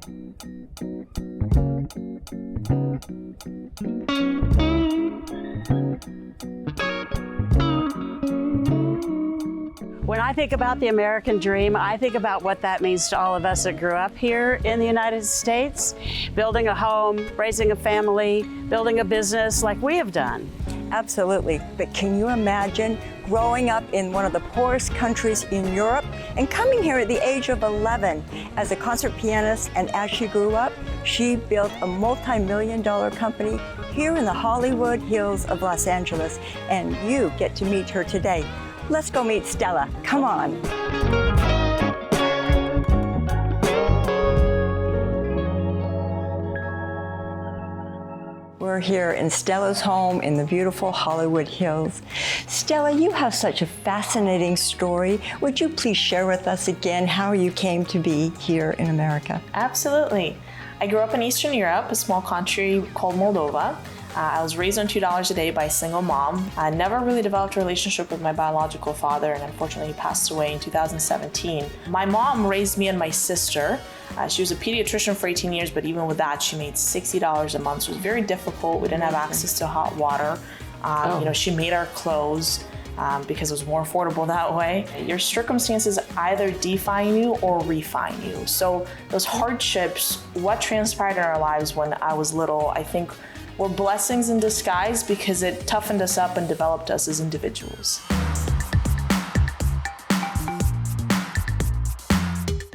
When I think about the American dream, I think about what that means to all of us that grew up here in the United States, building a home, raising a family, building a business like we have done. Absolutely, but can you imagine growing up in one of the poorest countries in Europe and coming here at the age of 11 as a concert pianist, and as she grew up, she built a multi-million-dollar company here in the Hollywood Hills of Los Angeles, and you get to meet her today. Let's go meet Stela. Come on. We're here in Stela's home in the beautiful Hollywood Hills. Stela, you have such a fascinating story. Would you please share with us again how you came to be here in America? Absolutely. I grew up in Eastern Europe, a small country called Moldova. I was raised on $2 a day by a single mom. I never really developed a relationship with my biological father, and unfortunately he passed away in 2017. My mom raised me and my sister. She was a pediatrician for 18 years, but even with that, she made $60 a month. So it was very difficult. We didn't have access to hot water. She made our clothes because it was more affordable that way. Your circumstances either define you or refine you. So those hardships, what transpired in our lives when I was little, I think were blessings in disguise because it toughened us up and developed us as individuals.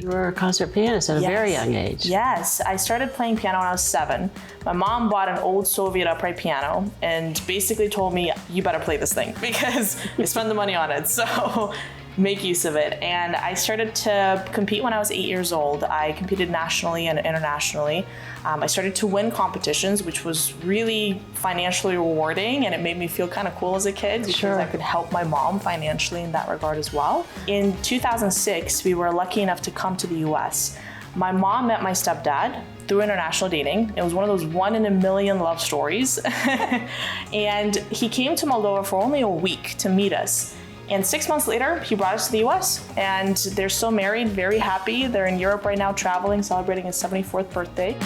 You were a concert pianist at a very young age. Yes, I started playing piano when I was 7. My mom bought an old Soviet upright piano and basically told me, you better play this thing because we spend the money on it, so make use of it. And I started to compete when I was 8 years old. I competed nationally and internationally. I started to win competitions, which was really financially rewarding, and it made me feel kind of cool as a kid because I could help my mom financially in that regard as well. In 2006, we were lucky enough to come to the US. My mom met my stepdad through international dating. It was one of those 1 in a million love stories. And he came to Moldova for only a week to meet us. And 6 months later, he brought us to the US, and they're still married, very happy. They're in Europe right now, traveling, celebrating his 74th birthday.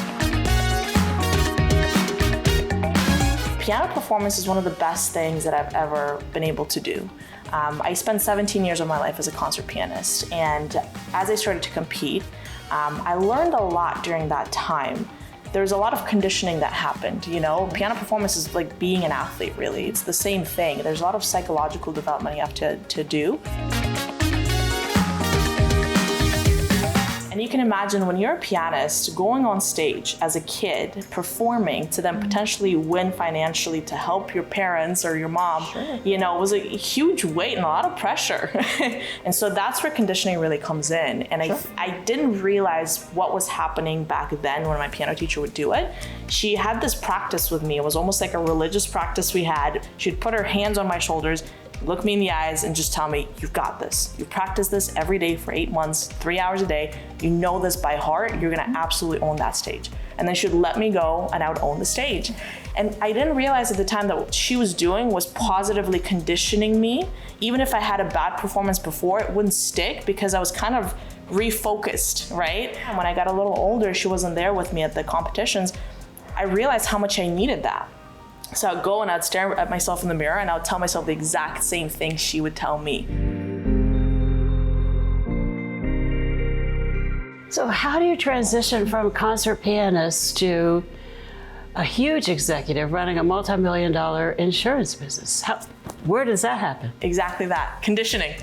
Piano performance is one of the best things that I've ever been able to do. I spent 17 years of my life as a concert pianist, and as I started to compete, I learned a lot during that time. There's a lot of conditioning that happened, you know? Piano performance is like being an athlete, really. It's the same thing. There's a lot of psychological development you have to do. And you can imagine when you're a pianist going on stage as a kid, performing to then potentially win financially to help your parents or your mom, you know, it was a huge weight and a lot of pressure. And so that's where conditioning really comes in. And I didn't realize what was happening back then when my piano teacher would do it. She had this practice with me. It was almost like a religious practice we had. She'd put her hands on my shoulders, look me in the eyes and just tell me, you've got this. You practice this every day for 8 months, 3 hours a day. You know this by heart. You're gonna absolutely own that stage. And then she'd let me go and I would own the stage. And I didn't realize at the time that what she was doing was positively conditioning me. Even if I had a bad performance before, it wouldn't stick because I was kind of refocused, right? And when I got a little older, she wasn't there with me at the competitions. I realized how much I needed that. So I'd go and I'd stare at myself in the mirror and I would tell myself the exact same thing she would tell me. So how do you transition from concert pianist to a huge executive running a multi-million-dollar insurance business? Where does that happen? Exactly that, conditioning.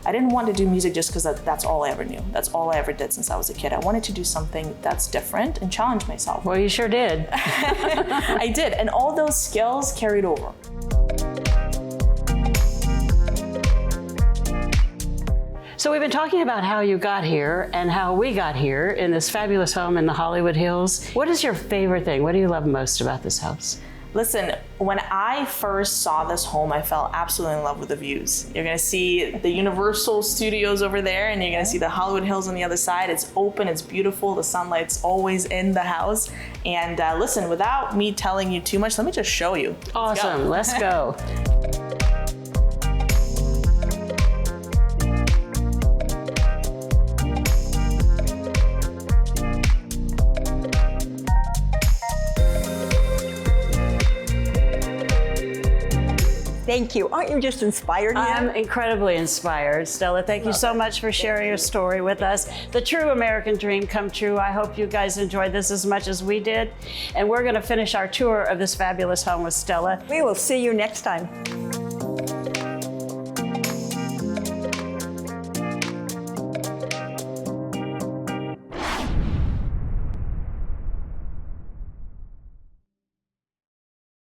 I didn't want to do music just because that's all I ever knew. That's all I ever did since I was a kid. I wanted to do something that's different and challenge myself. Well, you sure did. I did, and all those skills carried over. So we've been talking about how you got here and how we got here in this fabulous home in the Hollywood Hills. What is your favorite thing? What do you love most about this house? Listen, when I first saw this home, I fell absolutely in love with the views. You're gonna see the Universal Studios over there, and you're gonna see the Hollywood Hills on the other side. It's open, it's beautiful, the sunlight's always in the house. And listen, without me telling you too much, let me just show you. Awesome, let's go. Thank you. Aren't you just inspired? I'm incredibly inspired, Stella. Thank you so much for sharing your story with us. The true American dream come true. I hope you guys enjoyed this as much as we did. And we're going to finish our tour of this fabulous home with Stella. We will see you next time.